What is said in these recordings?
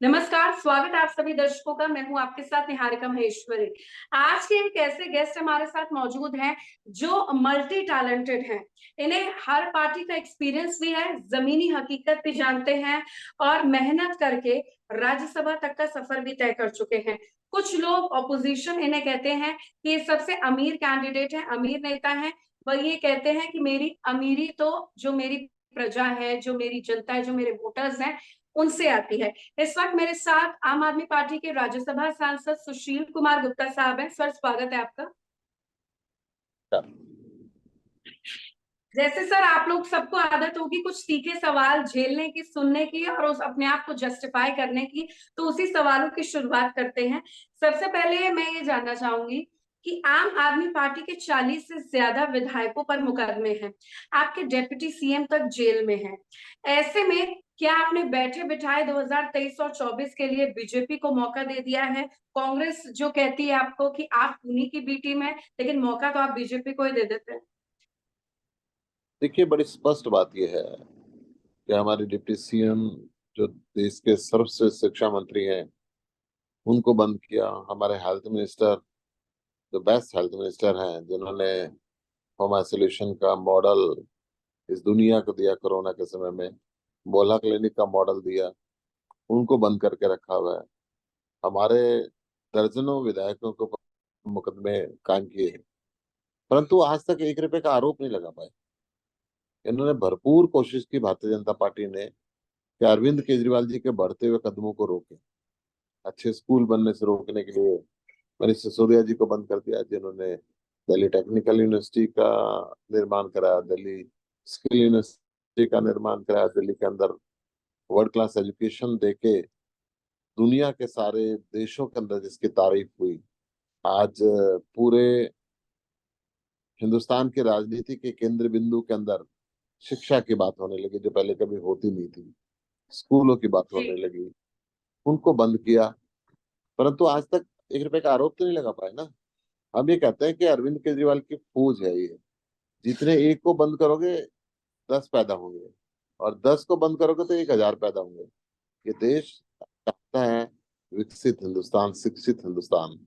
नमस्कार, स्वागत है आप सभी दर्शकों का। मैं हूं आपके साथ निहारिका महेश्वरी। आज के एक ऐसे गेस्ट हमारे साथ मौजूद हैं जो मल्टी टैलेंटेड हैं। इन्हें हर पार्टी का एक्सपीरियंस भी है, जमीनी हकीकत भी जानते हैं और मेहनत करके राज्यसभा तक का सफर भी तय कर चुके हैं। कुछ लोग ऑपोजिशन इन्हें कहते हैं कि ये सबसे अमीर कैंडिडेट है, अमीर नेता है। वह ये कहते हैं कि मेरी अमीरी तो जो मेरी प्रजा है, जो मेरी जनता है, जो मेरे वोटर्स हैं, उनसे आती है। इस वक्त मेरे साथ आम आदमी पार्टी के राज्यसभा सांसद सुशील कुमार गुप्ता साहब हैं। सर, स्वागत है आपका। जैसे सर, आप लोग सबको आदत होगी कुछ तीखे सवाल झेलने की, सुनने की और उस अपने आप को जस्टिफाई करने की, तो उसी सवालों की शुरुआत करते हैं। सबसे पहले मैं ये जानना चाहूंगी कि आम आदमी पार्टी के 40 से ज्यादा विधायकों पर मुकदमे हैं, आपके डेप्यूटी सीएम तक जेल में हैं। ऐसे में क्या आपने बैठे बिठाए 2023 और 24 के लिए बीजेपी को मौका दे दिया है? कांग्रेस जो कहती है आपको कि आप उन्हीं की बी टीम है, लेकिन मौका तो आप बीजेपी को ही दे देते हैं। देखिए, बड़ी स्पष्ट बात यह है कि हमारे डिप्टी सीएम जो देश के सर्वश्रेष्ठ शिक्षा मंत्री हैं उनको बंद किया। हमारे हेल्थ मिनिस्टर जो बेस्ट हेल्थ मिनिस्टर हैं, जिन्होंने होम आइसोलेशन का मॉडल इस दुनिया को दिया, कोरोना के समय में मोहल्ला क्लिनिक का मॉडल दिया, उनको बंद करके रखा हुआ है। हमारे दर्जनों विधायकों को मुकदमे कायम किए हैं, परंतु आज तक 1 रुपए का आरोप नहीं लगा पाए। इन्होंने भरपूर कोशिश की, भारतीय जनता पार्टी ने, कि अरविंद केजरीवाल जी के बढ़ते हुए कदमों को रोके। अच्छे स्कूल बनने से रोकने के लिए मनीष सिसोदिया जी को बंद कर दिया, जिन्होंने दिल्ली टेक्निकल यूनिवर्सिटी का निर्माण कराया, दिल्ली स्किल यूनिवर्सिटी का निर्माण कराया, दिल्ली के अंदर वर्ल्ड क्लास एजुकेशन देके दुनिया के सारे देशों के अंदर जिसकी तारीफ हुई। आज पूरे हिंदुस्तान की राजनीति के केंद्र बिंदु के अंदर शिक्षा की बात होने लगी, जो पहले कभी होती नहीं थी। स्कूलों की बात जी। होने लगी, उनको बंद किया। परंतु आज तक 1 रुपए का आरोप तो नहीं लगा पाए ना। हम ये कहते हैं कि अरविंद केजरीवाल की फौज है ये, जितने एक को बंद करोगे 10 पैदा होंगे, और 10 को बंद करोगे तो 1,000 पैदा होंगे। ये देश चाहता है विकसित हिंदुस्तान, शिक्षित हिंदुस्तान,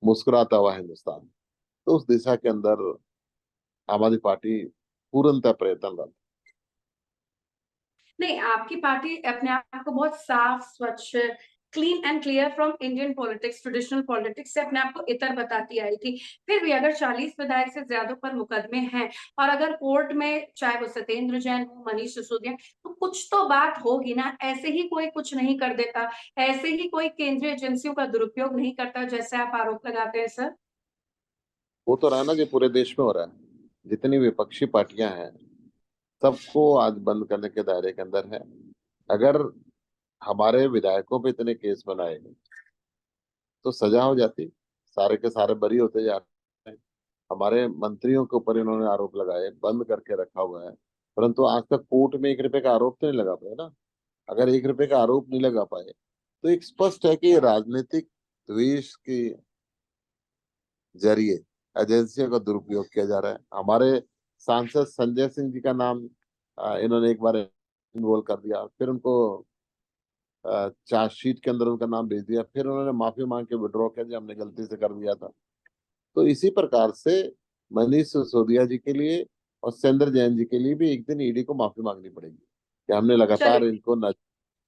मुस्कुराता हुआ हिंदुस्तान। तो उस दिशा के अंदर आम आदमी पार्टी पूर्णतः प्रयत्नरत। नहीं, आपकी पार्टी अपने आप को बहुत साफ, स्वच्छ, clean and clear from Indian politics, traditional politics से अपने आप को इतर बताती आई थी। फिर भी अगर 40 विधायक से ज्यादा पर मुकदमे हैं और अगर कोर्ट में चाहे वो सत्येंद्र जैन हो, मनीष सिसोदिया, तो कुछ तो बात होगी ना। ऐसे ही कोई कुछ नहीं कर देता, ऐसे ही कोई केंद्रीय एजेंसियों का दुरुपयोग नहीं करता जैसे आप आरोप लगाते हैं सर। वो तो रहा ना, जो पूरे देश में हो रहा है। जितनी विपक्षी पार्टियां हैं सबको आज बंद करने के दायरे के अंदर है। अगर हमारे विधायकों पे इतने केस बनाए तो सजा हो जाती, सारे के सारे बरी होते जा रहे हैं। हमारे मंत्रियों के ऊपर इन्होंने आरोप लगाए, बंद करके रखा हुआ है, परंतु आज तक कोर्ट में 1 रुपए का आरोप तो नहीं लगा पाए ना। अगर 1 रुपए का आरोप नहीं लगा पाए तो एक स्पष्ट है कि राजनीतिक द्वेष के जरिए एजेंसियों का दुरुपयोग किया जा रहा है। हमारे सांसद संजय सिंह जी का नाम इन्होंने एक बार इन्वॉल्व कर दिया, फिर उनको चार्जशीट के अंदर उनका नाम भेज दिया, फिर उन्होंने माफी मांग के विड्रॉ किया जी हमने गलती से कर दिया था। तो इसी प्रकार से मनीष सिसोदिया जी के लिए और सत्येंद्र जैन जी के लिए भी एक दिन ईडी को माफी मांगनी पड़ेगी कि हमने लगातार चलिए, इनको नजर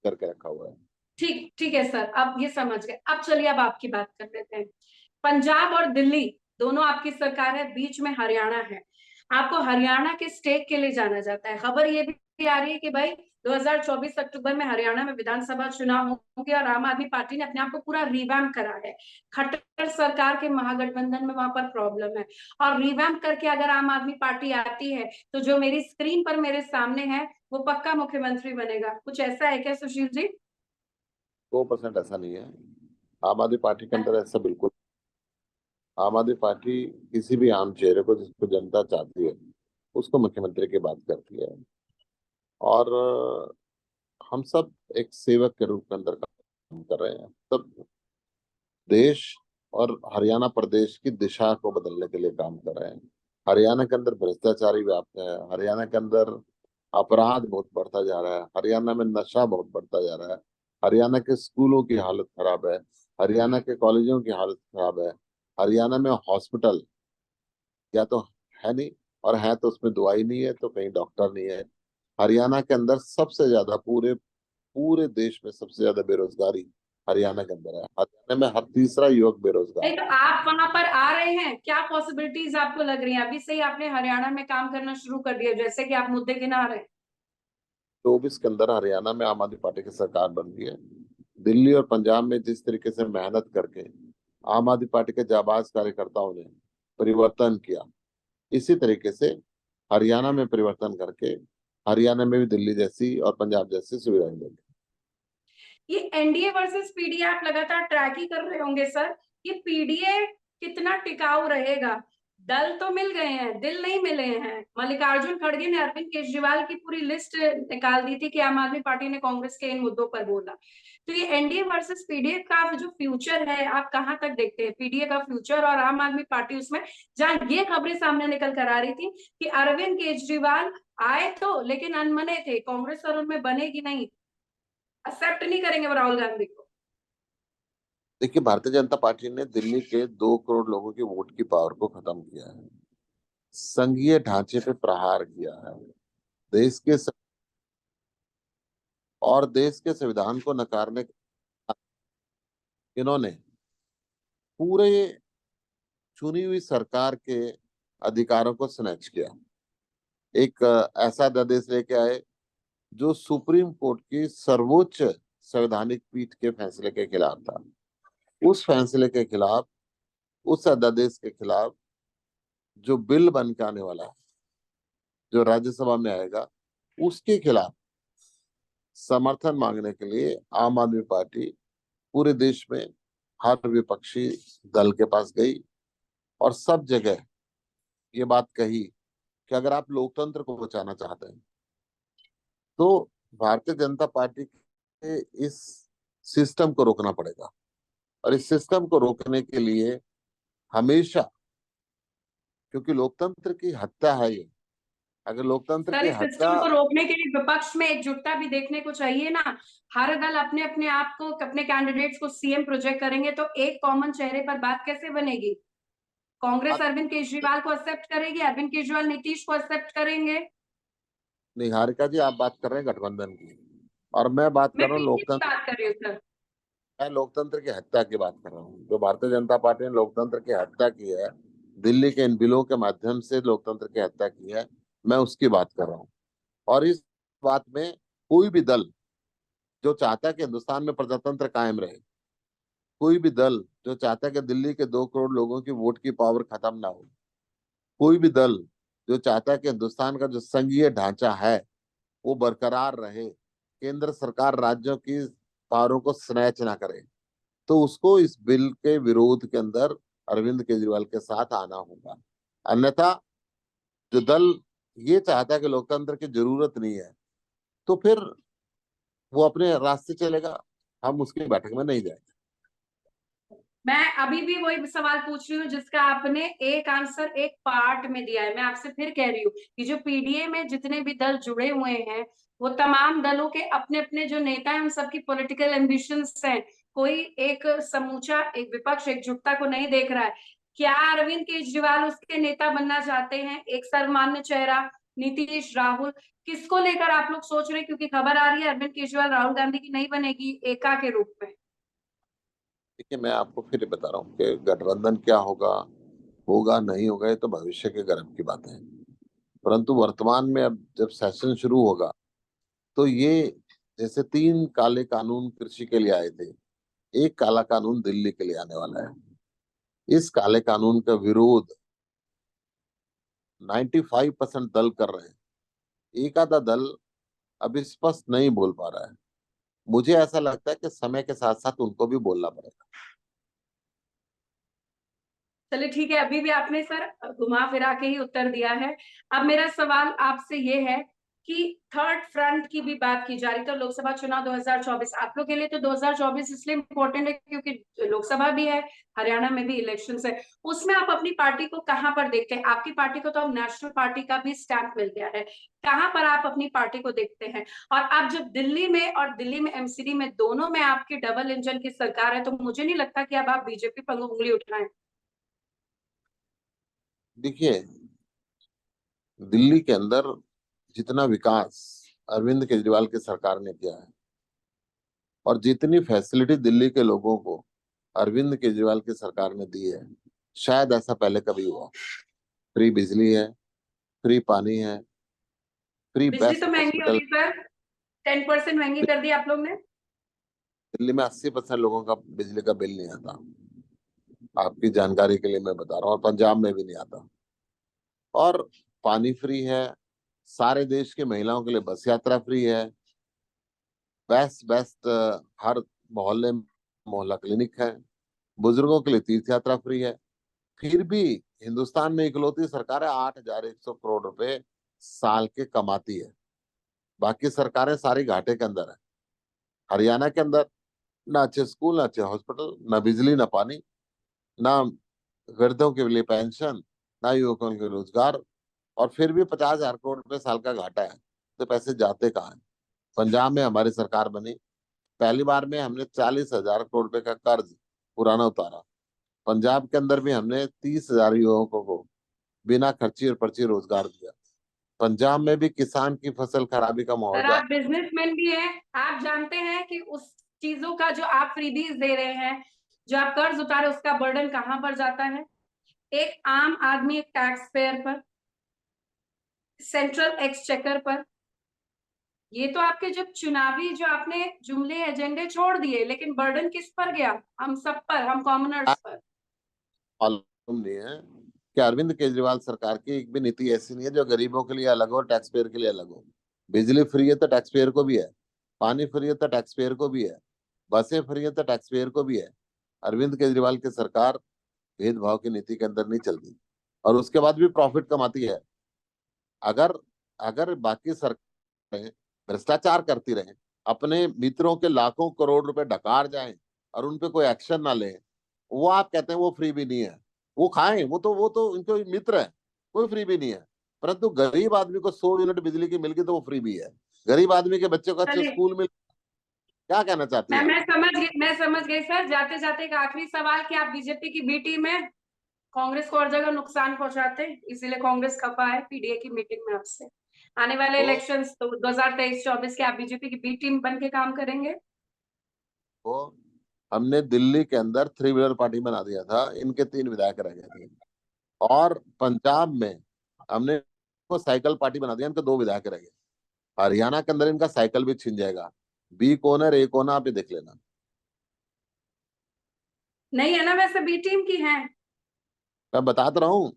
करके रखा हुआ है। ठीक ठीक है सर, अब ये समझ गए। अब चलिए, अब आपकी बात कर लेते हैं। पंजाब और दिल्ली दोनों आपकी सरकार है, बीच में हरियाणा है। आपको हरियाणा के स्टेक के लिए जाना जाता है। खबर ये भी आ रही है कि भाई 2024 अक्टूबर में हरियाणा में विधानसभा चुनाव होंगे और आम आदमी पार्टी ने अपने आप को पूरा रिवैम्प करा है। खट्टर सरकार के महागठबंधन में वहां पर प्रॉब्लम है, और रिवैम्प करके अगर आम आदमी पार्टी आती है तो जो मेरी स्क्रीन पर मेरे सामने है वो पक्का मुख्यमंत्री बनेगा। कुछ ऐसा है क्या सुशील जी? 2% ऐसा नहीं है आम आदमी पार्टी के अंदर, ऐसा बिल्कुल। आम आदमी पार्टी किसी भी आम चेहरे को जिसको जनता चाहती है उसको मुख्यमंत्री की बात करती है। और हम सब एक सेवक के रूप में अंदर काम कर रहे हैं। सब देश और हरियाणा प्रदेश की दिशा को बदलने के लिए काम कर रहे हैं। हरियाणा के अंदर भ्रष्टाचारी व्याप्त है, हरियाणा के अंदर अपराध बहुत बढ़ता जा रहा है, हरियाणा में नशा बहुत बढ़ता जा रहा है। हरियाणा के स्कूलों की हालत खराब है, हरियाणा के कॉलेजों की हालत खराब है, हरियाणा में हॉस्पिटल या तो है नहीं, और है तो उसमें दवाई नहीं है, तो कहीं डॉक्टर नहीं है। हरियाणा के अंदर सबसे ज्यादा, पूरे पूरे देश में सबसे ज्यादा बेरोजगारी हरियाणा के अंदर है। हरियाणा में हर तीसरा युवक बेरोजगार नहीं है। तो आप वहां पर आ रहे हैं, क्या पॉसिबिलिटीज आपको लग रही हैं? अभी से ही आपने हरियाणा में काम करना शुरू कर दिया, जैसे कि आप मुद्दे गिना रहे हैं। 24 के अंदर हरियाणा में आम आदमी पार्टी की सरकार बन रही है। दिल्ली और पंजाब में जिस तरीके से मेहनत करके आम आदमी पार्टी के जाबाज कार्यकर्ताओं ने परिवर्तन किया, इसी तरीके से हरियाणा में परिवर्तन करके हरियाणा में भी दिल्ली जैसी और पंजाब जैसी सुविधाएं देंगे। ये एनडीए वर्सेस पीडीए आप लगातार ट्रैक ही कर रहे होंगे सर। ये पीडीए कितना टिकाऊ रहेगा? दल तो मिल गए हैं, दिल नहीं मिले हैं। मल्लिकार्जुन खड़गे ने अरविंद केजरीवाल की पूरी लिस्ट निकाल दी थी कि आम आदमी पार्टी ने कांग्रेस के इन मुद्दों पर बोला। तो ये एनडीए वर्सेस पीडीए का जो फ्यूचर है, आप कहां तक देखते हैं पीडीए का फ्यूचर और आम आदमी पार्टी उसमें? जहां ये खबरें सामने निकल कर आ रही थी कि अरविंद केजरीवाल आए तो लेकिन अनमने थे, कांग्रेस और उनमें बनेगी नहीं, एक्सेप्ट नहीं करेंगे वो राहुल गांधी को। देखिए, भारतीय जनता पार्टी ने दिल्ली के 2 करोड़ लोगों की वोट की पावर को खत्म किया है, संघीय ढांचे पे प्रहार किया है, देश के और देश के संविधान को नकारने इन्होंने पूरे चुनी हुई सरकार के अधिकारों को स्नैच किया। एक ऐसा अध्यादेश लेके आए जो सुप्रीम कोर्ट की सर्वोच्च संवैधानिक पीठ के फैसले के खिलाफ था। उस फैसले के खिलाफ, उस अध्यादेश के खिलाफ जो बिल बन के आने वाला है, जो राज्यसभा में आएगा, उसके खिलाफ समर्थन मांगने के लिए आम आदमी पार्टी पूरे देश में हर विपक्षी दल के पास गई और सब जगह ये बात कही कि अगर आप लोकतंत्र को बचाना चाहते हैं तो भारतीय जनता पार्टी के इस सिस्टम को रोकना पड़ेगा। और इस सिस्टम को रोकने के लिए हमेशा, क्योंकि लोकतंत्र की हत्या है ये, अगर लोकतंत्र सर की इस हत्या। सिस्टम को रोकने के लिए विपक्ष में एकजुटता भी देखने को चाहिए ना। हर दल अपने अपने आप को, अपने कैंडिडेट्स को सीएम प्रोजेक्ट करेंगे तो एक कॉमन चेहरे पर बात कैसे बनेगी? कांग्रेस अरविंद केजरीवाल को एक्सेप्ट करेगी, अरविंद केजरीवाल नीतीश को एक्सेप्ट करेंगे? निहारिका जी, आप बात कर रहे हैं गठबंधन की, और मैं बात मैं कर रहा हूँ पीछे की लोकतंत्र। बात कर रही हूँ सर। मैं लोकतंत्र की हत्या की बात कर रहा हूँ। जो भारतीय जनता पार्टी ने लोकतंत्र की हत्या की है, दिल्ली के इन बिलों के माध्यम से लोकतंत्र की हत्या की है, मैं उसकी बात कर रहा हूँ। और इस बात में कोई भी दल जो चाहता है कि हिंदुस्तान में प्रजातंत्र कायम रहे, कोई भी दल जो चाहता है कि दिल्ली के 2 करोड़ लोगों की वोट की पावर खत्म ना हो, कोई भी दल जो चाहता है कि हिंदुस्तान का जो संघीय ढांचा है वो बरकरार रहे, केंद्र सरकार राज्यों की पावरों को स्नैच ना करे, तो उसको इस बिल के विरोध के अंदर अरविंद केजरीवाल के साथ आना होगा। अन्यथा जो दल ये चाहता है कि लोकतंत्र की जरूरत नहीं है, तो फिर वो अपने रास्ते चलेगा, हम उसकी बैठक में नहीं जाएंगे। मैं अभी भी वही सवाल पूछ रही हूँ जिसका आपने एक आंसर एक पार्ट में दिया है। मैं आपसे फिर कह रही हूँ कि जो पीडीए में जितने भी दल जुड़े हुए हैं, वो तमाम दलों के अपने अपने जो नेता हैं, उन सबकी पॉलिटिकल एम्बिशंस हैं। कोई एक समूचा एक विपक्ष एकजुटता को नहीं देख रहा है। क्या अरविंद केजरीवाल उसके नेता बनना चाहते हैं? एक सर्वमान्य चेहरा नीतीश, राहुल, किसको लेकर आप लोग सोच रहे हैं? क्योंकि खबर आ रही है अरविंद केजरीवाल राहुल गांधी की नहीं बनेगी एका के रूप में। देखिए, मैं आपको फिर बता रहा हूँ कि गठबंधन क्या होगा, होगा नहीं होगा, ये तो भविष्य के गर्भ की बात है। परंतु वर्तमान में अब जब सेशन शुरू होगा तो ये, जैसे 3 काले कानून कृषि के लिए आए थे, एक काला कानून दिल्ली के लिए आने वाला है। इस काले कानून का विरोध 95% दल कर रहे हैं, एक आधा दल अभी स्पष्ट नहीं बोल पा रहा है। मुझे ऐसा लगता है कि समय के साथ साथ उनको भी बोलना पड़ेगा। चलिए ठीक है, अभी भी आपने सर घुमा फिरा के ही उत्तर दिया है। अब मेरा सवाल आपसे ये है कि थर्ड फ्रंट की भी बात की जा रही, तो लोकसभा चुनाव 2024 आप लोग के लिए तो 2024 इसलिए इम्पोर्टेंट है क्योंकि लोकसभा भी है, हरियाणा में भी इलेक्शंस है। उसमें आप अपनी पार्टी को कहां पर देखते हैं? आपकी पार्टी को तो अब नेशनल पार्टी का भी स्टैंप मिल गया है, कहां पर आप अपनी पार्टी को देखते हैं? और आप जब दिल्ली में और दिल्ली में एमसीडी में दोनों में आपकी डबल इंजन की सरकार है, तो मुझे नहीं लगता कि अब आप बीजेपी पर उंगली उठाएं। देखिए, दिल्ली के अंदर जितना विकास अरविंद केजरीवाल की सरकार ने किया है और जितनी फैसिलिटी दिल्ली के लोगों को अरविंद केजरीवाल की सरकार ने दी है, शायद ऐसा पहले कभी हुआ। फ्री बिजली है, फ्री पानी है, फ्री बिजली तो बेस्ट महंगी हॉस्पिटल। होगी सर, 10% महंगी कर दी आप लोग ने। दिल्ली में 80% लोगों का बिजली का बिल नहीं आता, आपकी जानकारी के लिए मैं बता रहा हूँ, और पंजाब में भी नहीं आता। और पानी फ्री है, सारे देश की महिलाओं के लिए बस यात्रा फ्री है, बेस्ट बेस्ट हर मोहल्ले में मोहल्ला क्लिनिक है, बुजुर्गों के लिए तीर्थ यात्रा फ्री है। फिर भी हिंदुस्तान में इकलौती सरकार है 8,100 करोड़ रुपए साल के कमाती है। बाकी सरकारें सारी घाटे के अंदर है। हरियाणा के अंदर ना अच्छे स्कूल, ना अच्छे हॉस्पिटल, ना बिजली, ना पानी, ना वृद्धों के लिए पेंशन, ना युवकों के रोजगार, और फिर भी 50,000 करोड़ रुपए साल का घाटा है। तो पैसे जाते कहाँ हैं? पंजाब में हमारी सरकार बनी, पहली बार में हमने 40,000 करोड़ रुपए का कर्ज पुराना उतारा। पंजाब के अंदर भी हमने 30,000 युवकों को बिना खर्ची और पर्ची रोजगार दिया। पंजाब में भी किसान की फसल खराबी का सर मुआवजा। आप बिजनेसमैन भी हैं, आप जानते हैं कि उस चीजों का जो आप फ्रीबीज दे रहे हैं, जो आप कर्ज उतारे, उसका बर्डन कहां पर जाता है? एक आम आदमी, एक टैक्स पेयर पर, सेंट्रल एक्सचेकर पर। ये तो आपके जब चुनावी जो आपने जुमले एजेंडे छोड़ दिए, लेकिन बर्डन किस पर गया? हम सब पर, हम कॉमनर्स पर। मालूम नहीं है कि अरविंद केजरीवाल सरकार की एक भी नीति ऐसी नहीं है जो गरीबों के लिए अलग हो, टैक्स पेयर के लिए अलग हो। बिजली फ्री है तो टैक्स पेयर को भी है, पानी फ्री है तो टैक्स पेयर को भी है, बसें फ्री है तो टैक्स पेयर को भी है। अरविंद केजरीवाल की सरकार भेदभाव की नीति के अंदर नहीं चलती, और उसके बाद भी प्रॉफिट कमाती है। अगर अगर बाकी सरकारें भ्रष्टाचार करती रहें, अपने मित्रों के लाखों करोड़ रुपए डकार जाएं और उन पे कोई एक्शन ना लें, वो आप कहते हैं वो फ्री भी नहीं है। वो खाएं, वो तो उनके मित्र है, कोई फ्री भी नहीं है। परंतु गरीब आदमी को 100 यूनिट बिजली की मिल गई तो वो फ्री भी है। गरीब आदमी के बच्चों को अच्छे चलिए, स्कूल में, क्या कहना चाहती हैं आप? मैं समझ गई सर। जाते जाते एक आखिरी सवाल, कि आप बीजेपी की बी टीम में कांग्रेस को और जगह नुकसान पहुंचाते हैं, इसीलिए कांग्रेस खफा है पीडीए की मीटिंग में आपसे। आने वाले तो इलेक्शंस तो 2023-24 के, आप बीजेपी की बी टीम बन के काम करेंगे? तो हमने दिल्ली के अंदर थ्री व्हीलर पार्टी बना दिया था, इनके 3 विधायक रह गए थे। और पंजाब में हमने को साइकिल पार्टी बना दिया, इनके 2 विधायक रह गए। हरियाणा के अंदर इनका साइकिल भी छिन जाएगा। बी कौन है, ए कौन है, आप ये देख लेना। नहीं है ना, वैसे बी टीम की है। मैं बता तो रहा हूँ,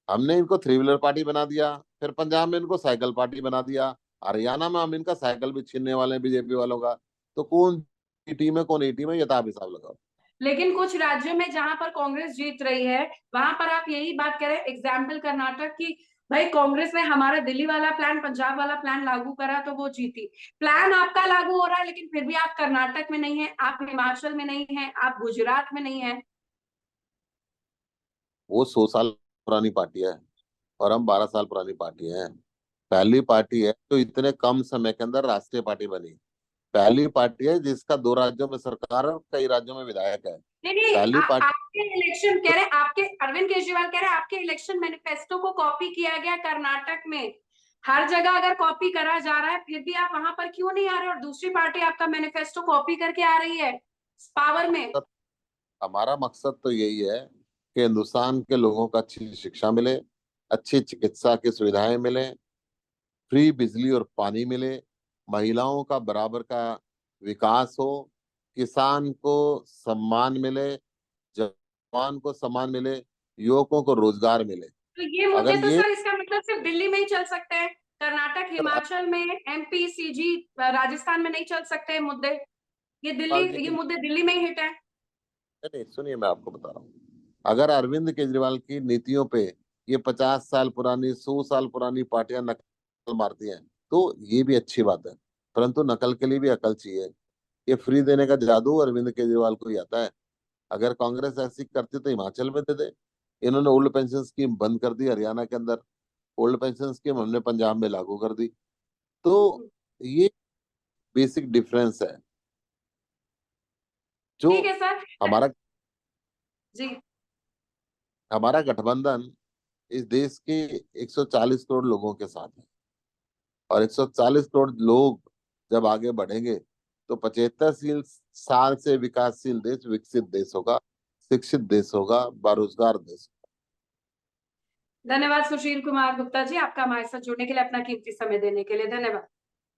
हमने इनको थ्री व्हीलर पार्टी बना दिया, फिर पंजाब में इनको साइकिल पार्टी बना दिया, हरियाणा में हम इनका साइकिल भी छीनने वाले हैं बीजेपी वालों का। तो कौन की टीम है, कौन ए टीम है, ये तो आप हिसाब लगाओ। लेकिन कुछ राज्यों में जहां पर कांग्रेस जीत रही है, वहां पर आप यही बात करें, एग्जाम्पल कर्नाटक की, भाई कांग्रेस ने हमारा दिल्ली वाला प्लान, पंजाब वाला प्लान लागू करा तो वो जीती। प्लान आपका लागू हो रहा है, लेकिन फिर भी आप कर्नाटक में नहीं है, आप हिमाचल में नहीं है, आप गुजरात में नहीं है। वो 100 साल पुरानी पार्टी है और हम 12 साल पुरानी पार्टी है। पहली पार्टी है तो इतने कम समय के अंदर राष्ट्रीय पार्टी बनी। पहली पार्टी है जिसका 2 राज्यों में सरकार है और कई राज्यों में विधायक है। नहीं नहीं, पहली पार्टी। आपके इलेक्शन कह रहे हैं, आपके अरविंद केजरीवाल कह रहे हैं आपके इलेक्शन मैनिफेस्टो को कॉपी किया गया कर्नाटक में। हर जगह अगर कॉपी करा जा रहा है, फिर भी आप वहां पर क्यों नहीं आ रहे, और दूसरी पार्टी आपका मैनिफेस्टो कॉपी करके आ रही है पावर में? हमारा मकसद तो यही है कि हिंदुस्तान के लोगों को अच्छी शिक्षा मिले, अच्छी चिकित्सा की सुविधाएं मिले, फ्री बिजली और पानी मिले, महिलाओं का बराबर का विकास हो, किसान को सम्मान मिले, जवान को सम्मान मिले, युवकों को रोजगार मिले। तो ये मुद्दे अगर तो ये सर, इसका मतलब सिर्फ दिल्ली में ही चल सकते हैं, कर्नाटक, हिमाचल में, एमपी, सीजी, राजस्थान में नहीं चल सकते हैं मुद्दे? ये दिल्ली, जी ये की मुद्दे दिल्ली में ही हिट है। नहीं, सुनिए मैं आपको बता रहा हूँ। अगर अरविंद केजरीवाल की नीतियों पे ये 50 साल पुरानी, 100 साल पुरानी पार्टियां नकल मारती हैं, तो ये भी अच्छी बात है, परंतु नकल के लिए भी अकल चाहिए। ये फ्री देने का जादू अरविंद केजरीवाल को ही आता है। अगर कांग्रेस ऐसी करती तो हिमाचल में दे दे। इन्होंने ओल्ड पेंशन स्कीम बंद कर दी हरियाणा के अंदर, ओल्ड पेंशन स्कीम हमने पंजाब में लागू कर दी। तो ये बेसिक डिफरेंस है जो ठीक है सर। हमारा जी। हमारा गठबंधन इस देश के 140 करोड़ लोगों के साथ है, और 140 करोड़ लोग जब आगे बढ़ेंगे तो 75 साल से विकासशील देश विकसित देश होगा, शिक्षित देश होगा, बेरोजगार देश। धन्यवाद सुशील कुमार गुप्ता जी, आपका हमारे साथ जुड़ने के लिए, अपना कीमती समय देने के लिए धन्यवाद।